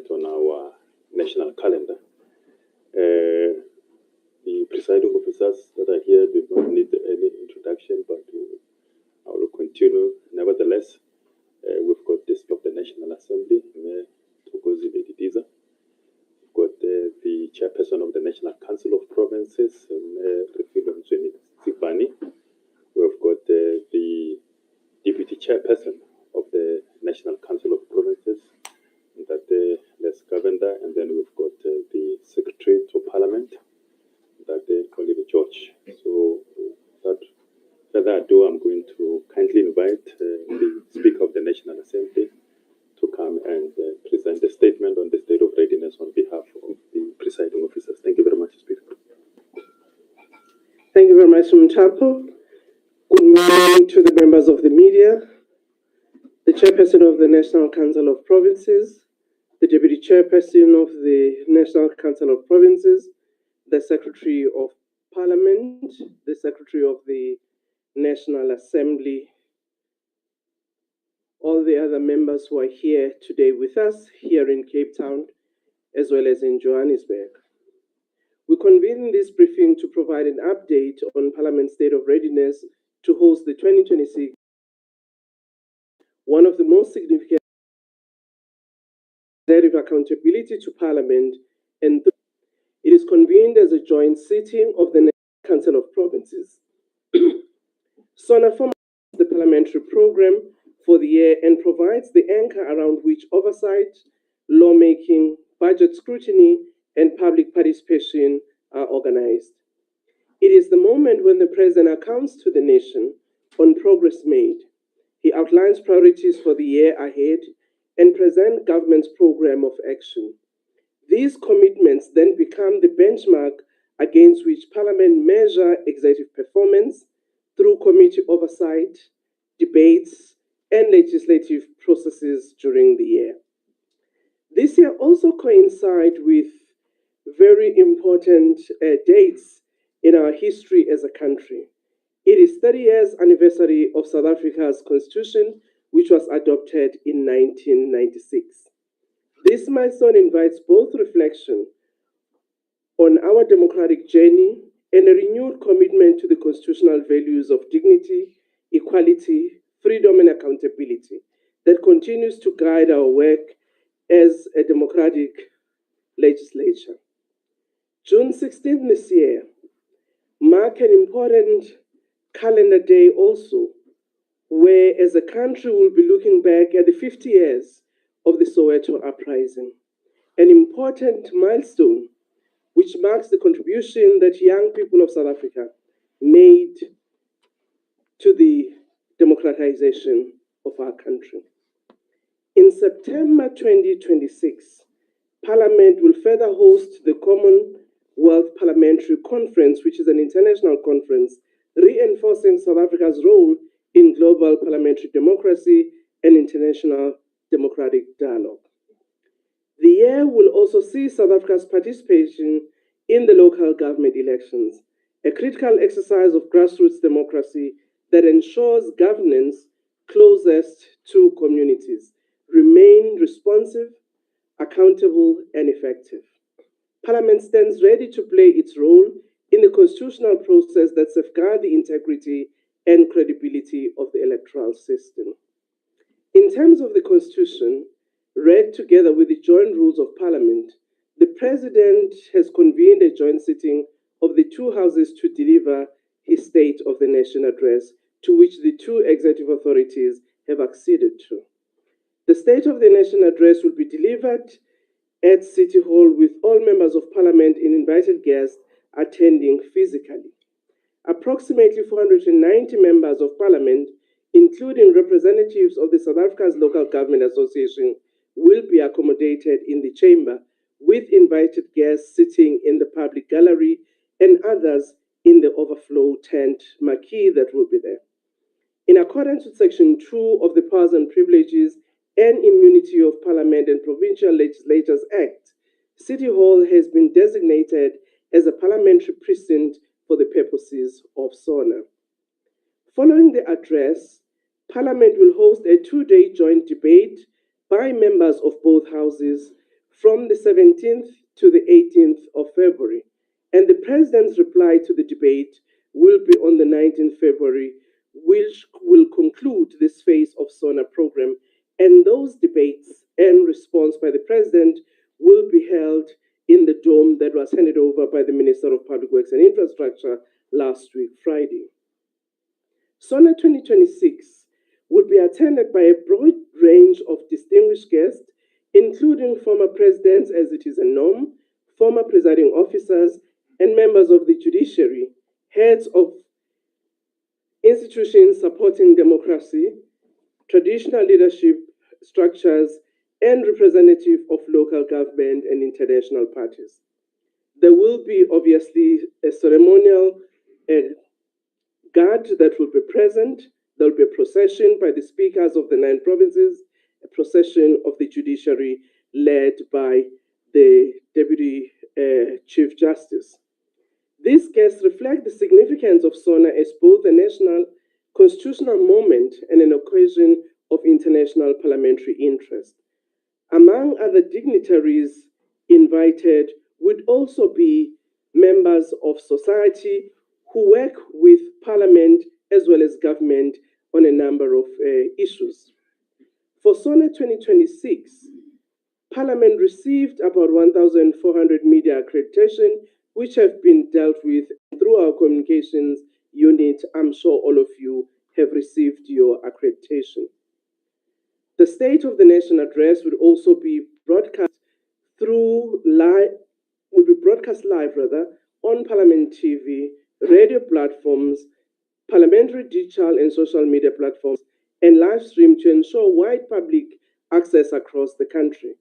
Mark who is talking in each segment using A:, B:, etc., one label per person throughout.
A: point on our national calendar. The presiding officers that are here do not need any introduction, but I will continue. Nevertheless, we've got the Speaker of the National Assembly, Mayor Tokozi Ledidiza. We've got the Chairperson of the National Council of Provinces, Mayor Refilo Mzweni. We've got the Deputy Chairperson of the National Council of Provinces, that Les Governor, and then we've got the Secretary to Parliament, that Oliver George. So, without further ado, I'm going to kindly invite the Speaker of the National Assembly to come and present the statement on the state of readiness on behalf of the presiding officers. Thank you very much, Speaker.
B: Thank you very much, Mtapo. Good morning to the members of the media, the Chairperson of the National Council of Provinces, the Deputy Chairperson of the National Council of Provinces, the Secretary of Parliament, the Secretary of the National Assembly, all the other members who are here today with us here in Cape Town, as well as in Johannesburg. We convene this briefing to provide an update on Parliament's state of readiness to host the 2026, one of the most significant accountability to Parliament, and it is convened as a joint sitting of the Council of Provinces. SONA forms the parliamentary program for the year and provides the anchor around which oversight, lawmaking, budget scrutiny, and public participation are organized. It is the moment when the President accounts to the nation on progress made. He outlines priorities for the year ahead and presents government's program of action. These commitments then become the benchmark against which Parliament measures executive performance through committee oversight, debates, and legislative processes during the year. This year also coincides with very important dates in our history as a country. It is 30 years anniversary of South Africa's Constitution, which was adopted in 1996. This milestone invites both reflection on our democratic journey and a renewed commitment to the constitutional values of dignity, equality, freedom, and accountability that continues to guide our work as a democratic legislature. June 16th this year mark an important calendar day also, where as a country we'll be looking back at the 50 years of the Soweto uprising, an important milestone which marks the contribution that young people of South Africa made to the democratization of our country. In September 2026, Parliament will further host the Commonwealth Parliamentary Conference, which is an international conference reinforcing South Africa's role in global parliamentary democracy and international democratic dialogue. The year will also see South Africa's participation in the local government elections, a critical exercise of grassroots democracy that ensures governance closest to communities remain responsive, accountable, and effective. Parliament stands ready to play its role in the constitutional process that safeguards the integrity and credibility of the electoral system. In terms of the Constitution, read together with the joint rules of Parliament, the President has convened a joint sitting of the two houses to deliver his State of the Nation address, to which the two executive authorities have acceded to. The State of the Nation address will be delivered at City Hall with all members of Parliament and invited guests attending physically. Approximately 490 members of Parliament, including representatives of the South Africa's Local Government Association, will be accommodated in the chamber, with invited guests sitting in the public gallery and others in the overflow tent marquee that will be there. In accordance with Section 2 of the Powers and Privileges and Immunity of Parliament and Provincial Legislatures Act, City Hall has been designated as a parliamentary precinct for the purposes of SONA. Following the address, Parliament will host a two-day joint debate by members of both houses, from the 17th to the 18th of February. And the President's reply to the debate will be on the 19th February, which will conclude this phase of SONA program. And those debates and response by the President will be held in the dome that was handed over by the Minister of Public Works and Infrastructure last week, Friday. SONA 2026 will be attended by a broad range of distinguished guests, including former presidents, as it is a norm, former presiding officers, and members of the judiciary, heads of institutions supporting democracy, traditional leadership structures, and representatives of local government and international parties. There will be obviously a ceremonial guard that will be present. There will be a procession by the speakers of the 9 provinces, a procession of the judiciary led by the Deputy Chief Justice. These guests reflect the significance of SONA as both a national constitutional moment and an occasion of international parliamentary interest. Among other dignitaries invited would also be members of society who work with Parliament as well as government on a number of issues. For SONA 2026, Parliament received about 1,400 media accreditation, which have been dealt with through our communications unit. I'm sure all of you have received your accreditation. The State of the Nation address will also be broadcast live on Parliament TV, radio platforms, parliamentary digital and social media platforms, and live stream to ensure wide public access across the country.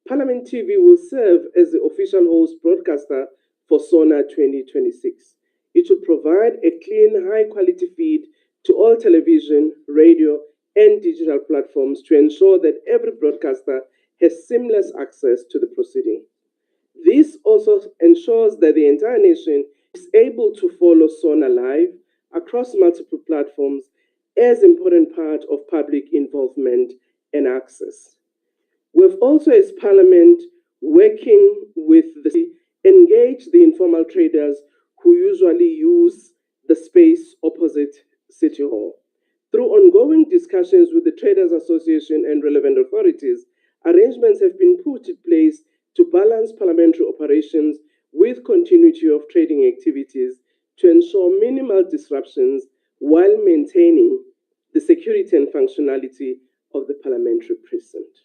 B: Parliament TV will serve as the official host broadcaster for SONA 2026. It will provide a clean, high-quality feed to all television, radio, and digital platforms to ensure that every broadcaster has seamless access to the proceeding. This also ensures that the entire nation is able to follow SONA live across multiple platforms as an important part of public involvement and access. We've also, as Parliament, working with the engage the informal traders who usually use the space opposite City Hall. Through ongoing discussions with the Traders Association and relevant authorities, arrangements have been put in place to balance parliamentary operations with continuity of trading activities to ensure minimal disruptions while maintaining the security and functionality of the parliamentary precinct.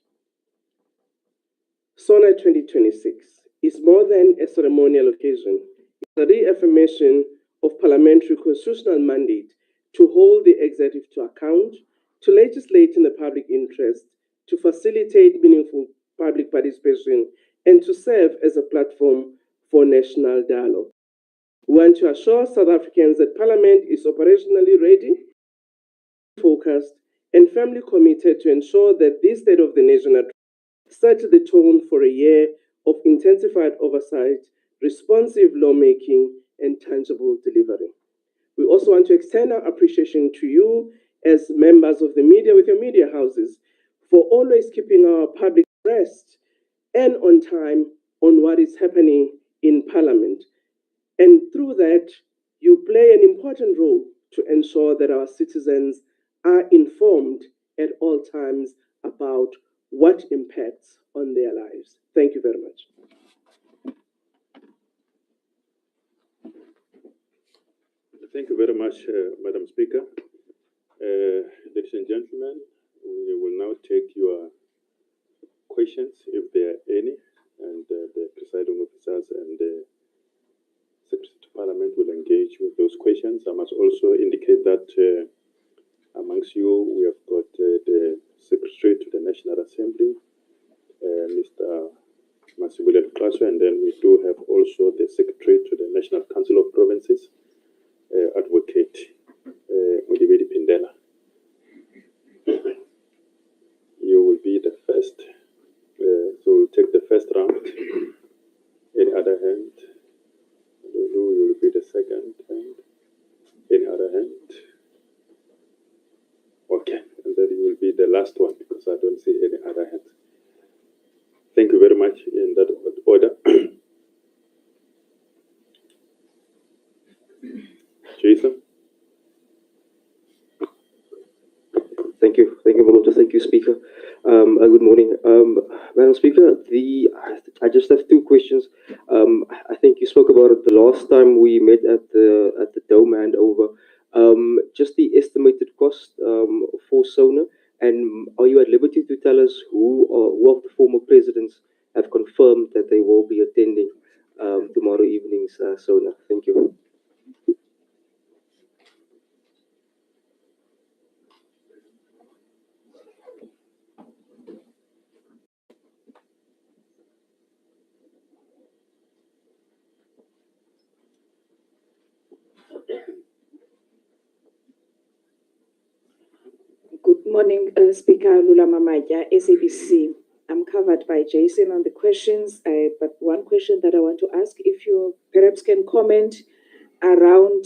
B: SONA 2026 is more than a ceremonial occasion. It's a reaffirmation of parliamentary constitutional mandate to hold the executive to account, to legislate in the public interest, to facilitate meaningful public participation, and to serve as a platform for national dialogue. We want to assure South Africans that Parliament is operationally ready, focused, and firmly committed to ensure that this State of the Nation set the tone for a year of intensified oversight, responsive lawmaking, and tangible delivery. We also want to extend our appreciation to you as members of the media with your media houses for always keeping our public abreast and on time on what is happening in Parliament. And through that, you play an important role to ensure that our citizens are informed at all times about what impacts on their lives. Thank you very much.
A: Thank you very much, Madam Speaker. Ladies and gentlemen, we will now take your questions, if there are any, and the presiding officers and the Secretary to Parliament will engage with those questions. I must also indicate that amongst you, we have got the Secretary to the National Assembly, Mr. Masibule Lukaso, and then we do have also the Secretary to the National Council of Provinces, Advocate Modibedi Pindela. You will be the first, so we'll take the first round. Any other hand? Lulu, you will be the second hand. Any other hand? Okay, and then you will be the last one because I don't see any other hand. Thank you very much. much in that order. Jason?
C: Thank you, Moloto. Thank you, Speaker. Good morning, Madam Speaker. I just have two questions. I think you spoke about it the last time we met at the dome handover. Just the estimated cost for SONA, and are you at liberty to tell us who of the former presidents have confirmed that they will be attending tomorrow evening's SONA? Thank you.
D: Good morning, Speaker Lula Mamaja, SABC. I'm covered by Jason on the questions, but one question that I want to ask, if you perhaps can comment around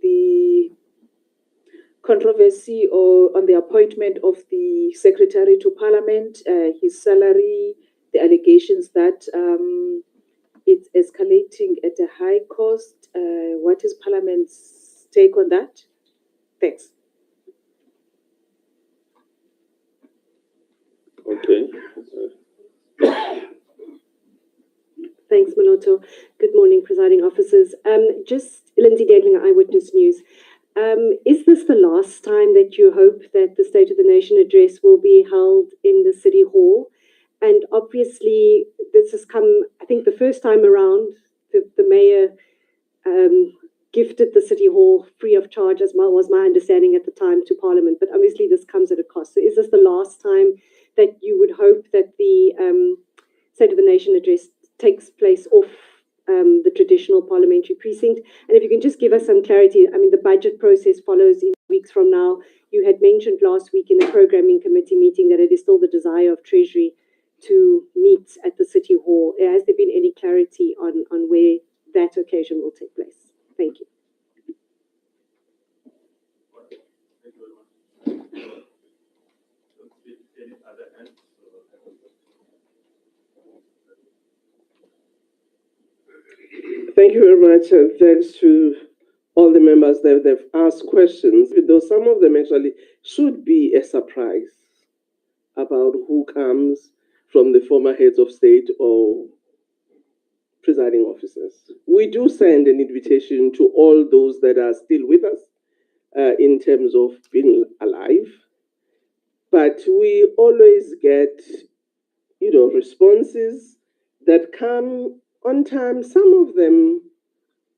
D: the controversy or on the appointment of the Secretary to Parliament, his salary, the allegations that it's escalating at a high cost. What is Parliament's take on that? Thanks.
A: Okay.
E: Thanks, Moloto. Good morning, presiding officers. Just Lindsay Dedlinger, Eyewitness News. Is this the last time that you hope that the State of the Nation address will be held in the City Hall? And obviously, this has come, I think the first time around, the mayor gifted the City Hall free of charge, as was my understanding at the time, to Parliament. But obviously, this comes at a cost. So is this the last time that you would hope that the State of the Nation address takes place off the traditional parliamentary precinct? And if you can just give us some clarity, I mean, the budget process follows in weeks from now. You had mentioned last week in the programming committee meeting that it is still the desire of Treasury to meet at the City Hall. Has there been any clarity on where that occasion will take place? Thank you.
B: Thank you very much, and thanks to all the members that they've asked questions, though some of them actually should be a surprise about who comes from the former heads of state or presiding officers. We do send an invitation to all those that are still with us in terms of being alive, but we always get, responses that come on time. Some of them,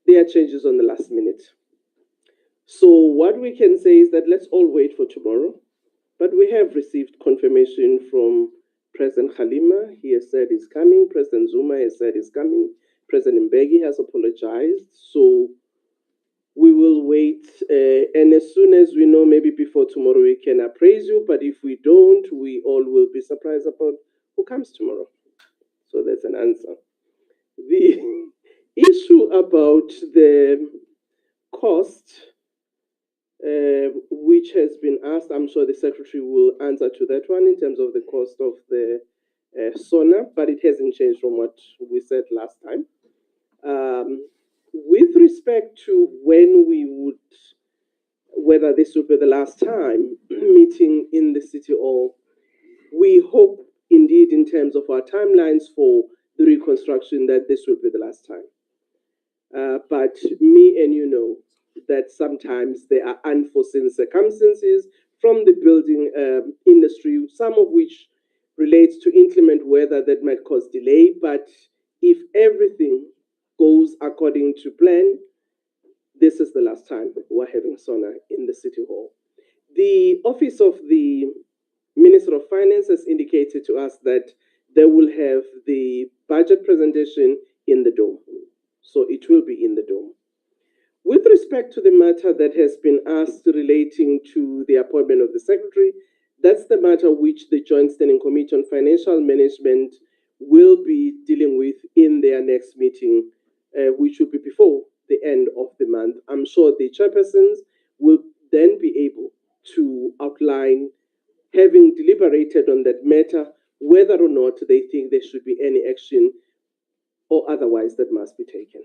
B: there are changes on the last minute. So what we can say is that let's all wait for tomorrow. But we have received confirmation from President Khalima. He has said he's coming. President Zuma has said he's coming. President Mbeki has apologized. So we will wait. And as soon as we know, maybe before tomorrow, we can appraise you. But if we don't, we all will be surprised about who comes tomorrow. So that's an answer. The issue about the cost, which has been asked, I'm sure the Secretary will answer to that one in terms of the cost of the SONA, but it hasn't changed from what we said last time. With respect to whether this would be the last time meeting in the City Hall, we hope indeed in terms of our timelines for the reconstruction that this will be the last time. But me and you know that sometimes there are unforeseen circumstances from the building industry, some of which relates to inclement weather that might cause delay. But if everything goes according to plan, this is the last time we're having SONA in the City Hall. The Office of the Minister of Finance has indicated to us that they will have the budget presentation in the dome. So it will be in the dome. With respect to the matter that has been asked relating to the appointment of the Secretary, that's the matter which the Joint Standing Committee on Financial Management will be dealing with in their next meeting, which will be before the end of the month. I'm sure the chairpersons will then be able to outline, having deliberated on that matter, whether or not they think there should be any action or otherwise that must be taken.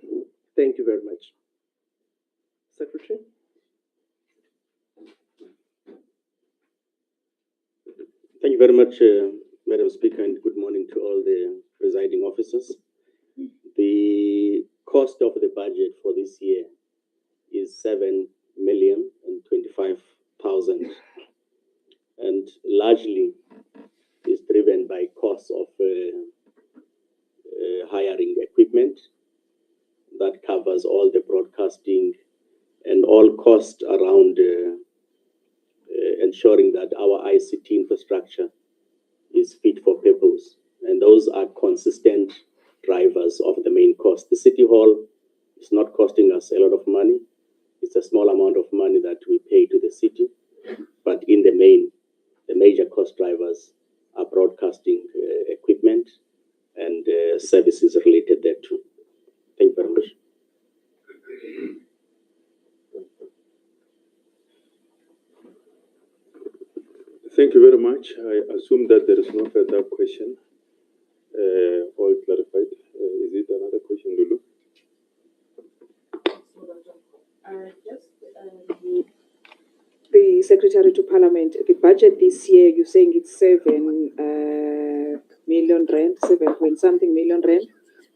B: Thank you very much. Secretary?
F: Thank you very much, Madam Speaker, and good morning to all the presiding officers. The cost of the budget for this year is 7,025,000, and largely is driven by costs of hiring equipment that covers all the broadcasting and all costs around ensuring that our ICT infrastructure is fit for purpose. And those are consistent drivers of the main cost. The City Hall is not costing us a lot of money. It's a small amount of money that we pay to the city. But in the main, the major cost drivers are broadcasting equipment and services related thereto. Thank you very much.
A: Thank you very much. I assume that there is no further question. All clarified. Is it another question, Lulu?
D: The Secretary to Parliament, the budget this year, you're saying it's 7 million rand, 7-point-something million rand.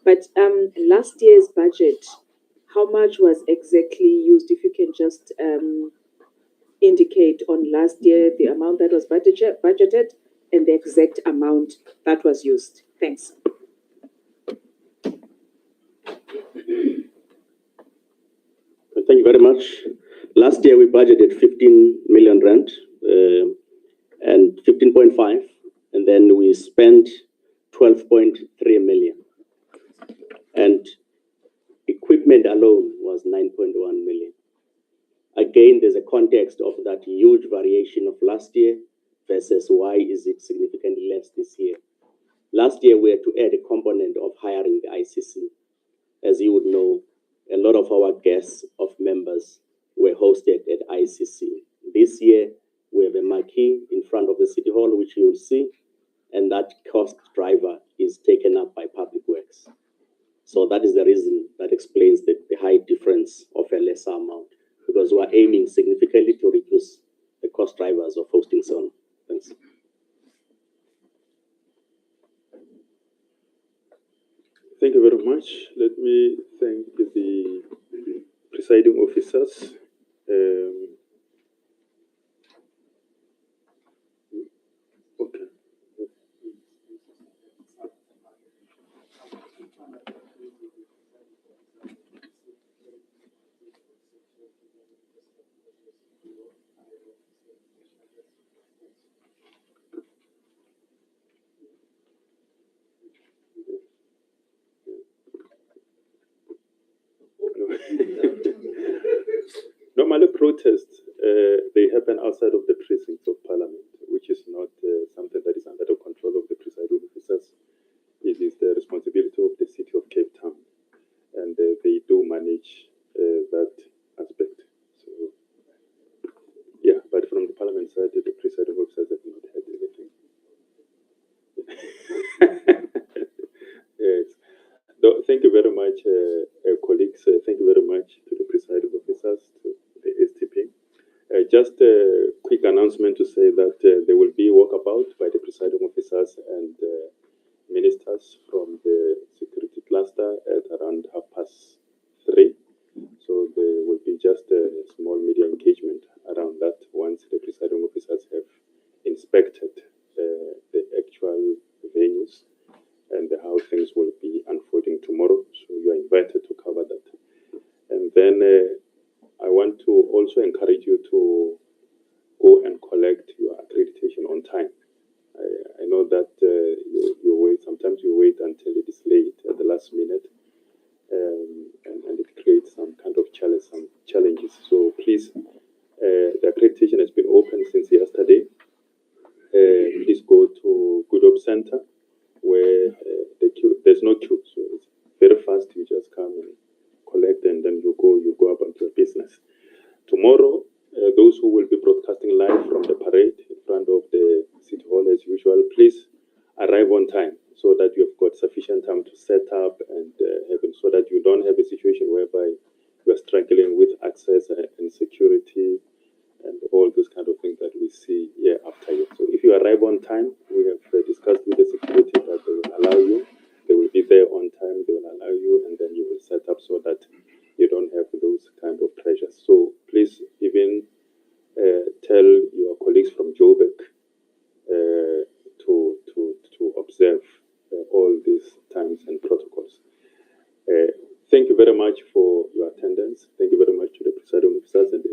D: But last year's budget, how much was exactly used? If you can just indicate on last year the amount that was budgeted and the exact amount that was used. Thanks.
F: Thank you very much. Last year we budgeted 15 million rand and 15.5, and then we spent 12.3 million. And equipment alone was 9.1 million. Again, there's a context of that huge variation of last year versus why is it significantly less this year. Last year, we had to add a component of hiring the ICC. As you would know, a lot of our guests of members were hosted at ICC. This year, we have a marquee in front of the City Hall, which you will see, and that cost driver is taken up by Public Works. So that is the reason that explains the high difference of a lesser amount, because we are aiming significantly to reduce the cost drivers of hosting SONA. Thanks.
A: Thank you very much. Let me thank the presiding officers. Okay. Normally protests, they happen outside of the precincts of Parliament, which is not something that is under the control of the presiding officers. It is the responsibility of the City of Cape Town, and they do manage that aspect. So, yeah, but from the Parliament side, the presiding officers have not had anything. Yes. No, thank you very much, colleagues. Thank you very much to the presiding officers, to the STP. Just a quick announcement to say that there will be a walkabout by the presiding officers and ministers from the security cluster at around 3:30. So there will be just a small media engagement around that once the presiding officers have inspected the actual venues and how things will be unfolding tomorrow. So you are invited to cover that. And then I want to also encourage you to go and collect your accreditation on time. I know that you wait, sometimes you wait until it is late at the last minute, and it creates some kind of challenge, some challenges. So please, the accreditation has been open since yesterday. Please go to Good Hope Center, where there's no queue, so it's very fast. You just come and collect, and then you go about your business. Tomorrow, those who will be broadcasting live from the parade in front of the City Hall as usual, please arrive sufficient time to set up and having, so that you don't have a situation whereby you are struggling with access and security and all those kind of things that we see year after year. So if you arrive on time, we have discussed with the security that they will allow you. They will be there on time. They will allow you, and then you will set up so that you don't have those kind of pressures. So please even tell your colleagues from Joburg to observe all these times and protocols. Thank you very much for your attendance. Thank you very much to the presiding officers and the